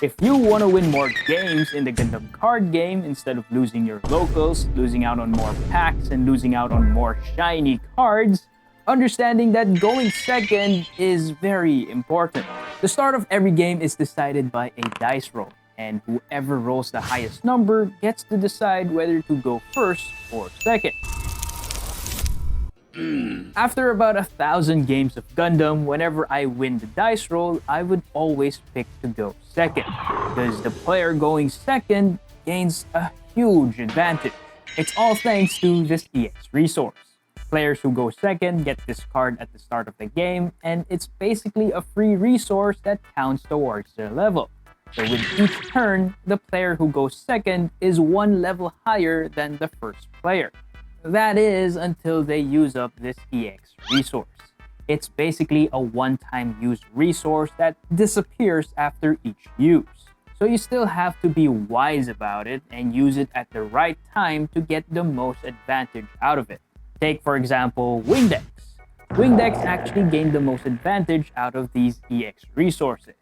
If you want to win more games in the Gundam card game instead of losing your locals, losing out on more packs, and losing out on more shiny cards, understanding that going second is very important. The start of every game is decided by a dice roll, and whoever rolls the highest number gets to decide whether to go first or second. After about 1,000 games of Gundam, whenever I win the dice roll, I would always pick to go second, because the player going second gains a huge advantage. It's all thanks to this EX resource. Players who go second get this card at the start of the game, and it's basically a free resource that counts towards their level. So with each turn, the player who goes second is one level higher than the first player. That is until they use up this EX resource. It's basically a one-time use resource that disappears after each use. So you still have to be wise about it and use it at the right time to get the most advantage out of it. Take for example Wingdex. Wingdex actually gain the most advantage out of these EX resources.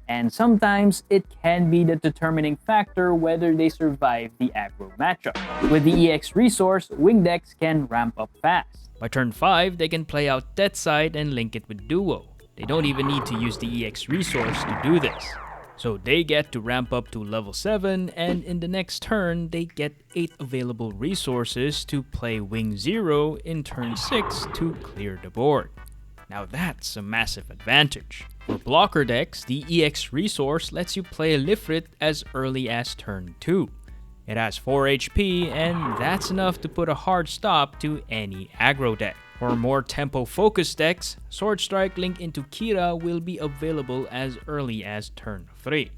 And sometimes it can be the determining factor whether they survive the aggro matchup. With the EX resource, Wingdex can ramp up fast. By turn 5, they can play out Deathside and link it with Duo. They don't even need to use the EX resource to do this. So they get to ramp up to level 7, and in the next turn, they get 8 available resources to play Wing 0 in turn 6 to clear the board. Now that's a massive advantage. For blocker decks, the EX resource lets you play Lifrit as early as turn 2. It has 4 HP, and that's enough to put a hard stop to any aggro deck. For more tempo-focused decks, Sword Strike Link into Kira will be available as early as turn 3.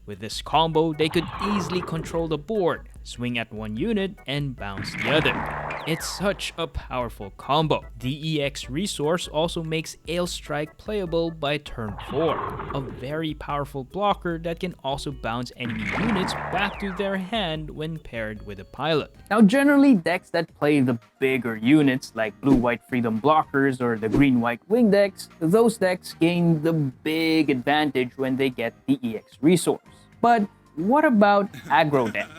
With this combo, they could easily control the board, swing at one unit, and bounce the other. It's such a powerful combo. The EX resource also makes Ale Strike playable by turn 4, a very powerful blocker that can also bounce enemy units back to their hand when paired with a pilot. Now generally decks that play the bigger units like blue-white freedom blockers or the green-white wing decks, those decks gain the big advantage when they get the EX resource. But what about aggro decks?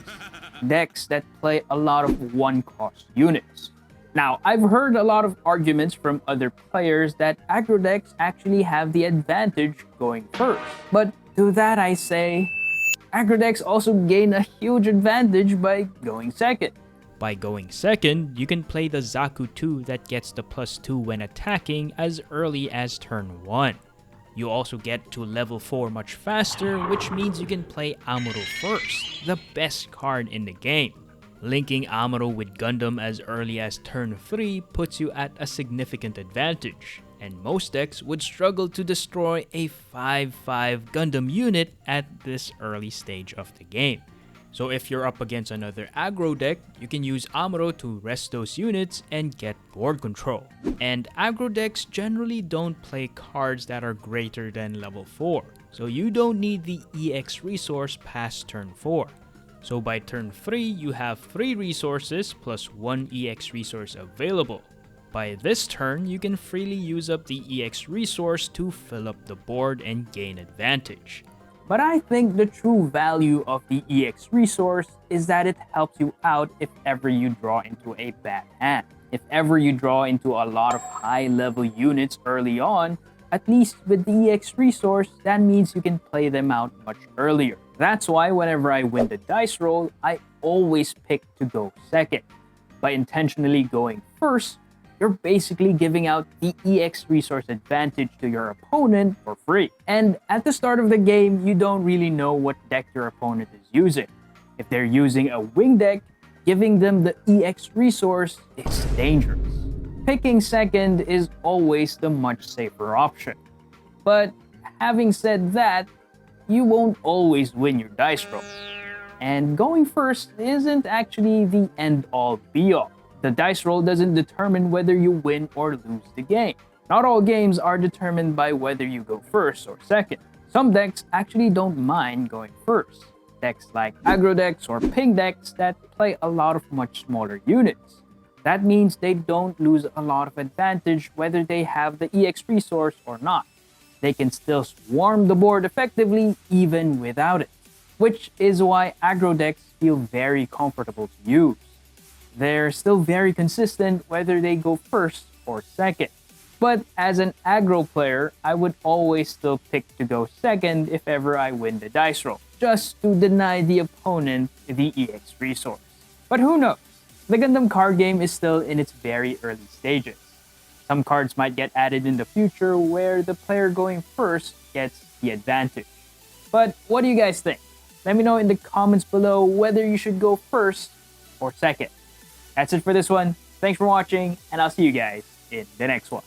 Decks that play a lot of one-cost units. Now, I've heard a lot of arguments from other players that aggro decks actually have the advantage going first. But to that I say, aggro decks also gain a huge advantage by going second. By going second, you can play the Zaku 2 that gets the +2 when attacking as early as turn 1. You also get to level 4 much faster, which means you can play Amuro first, the best card in the game. Linking Amuro with Gundam as early as turn 3 puts you at a significant advantage, and most decks would struggle to destroy a 5-5 Gundam unit at this early stage of the game. So if you're up against another aggro deck, you can use Amuro to rest those units and get board control. And aggro decks generally don't play cards that are greater than level 4, so you don't need the EX resource past turn 4. So by turn 3, you have 3 resources plus 1 EX resource available. By this turn, you can freely use up the EX resource to fill up the board and gain advantage. But I think the true value of the EX resource is that it helps you out if ever you draw into a bad hand. If ever you draw into a lot of high-level units early on, at least with the EX resource, that means you can play them out much earlier. That's why whenever I win the dice roll, I always pick to go second. By intentionally going first, you're basically giving out the EX resource advantage to your opponent for free. And at the start of the game, you don't really know what deck your opponent is using. If they're using a wing deck, giving them the EX resource is dangerous. Picking second is always the much safer option. But having said that, you won't always win your dice roll. And going first isn't actually the end-all be-all. The dice roll doesn't determine whether you win or lose the game. Not all games are determined by whether you go first or second. Some decks actually don't mind going first. Decks like aggro decks or ping decks that play a lot of much smaller units. That means they don't lose a lot of advantage whether they have the EX resource or not. they can still swarm the board effectively even without it, which is why aggro decks feel very comfortable to use. They're still very consistent whether they go first or second. But as an aggro player, I would always still pick to go second if ever I win the dice roll, just to deny the opponent the EX resource. But who knows? The Gundam card game is still in its very early stages. Some cards might get added in the future where the player going first gets the advantage. But what do you guys think? Let me know in the comments below whether you should go first or second. That's it for this one. Thanks for watching, and I'll see you guys in the next one.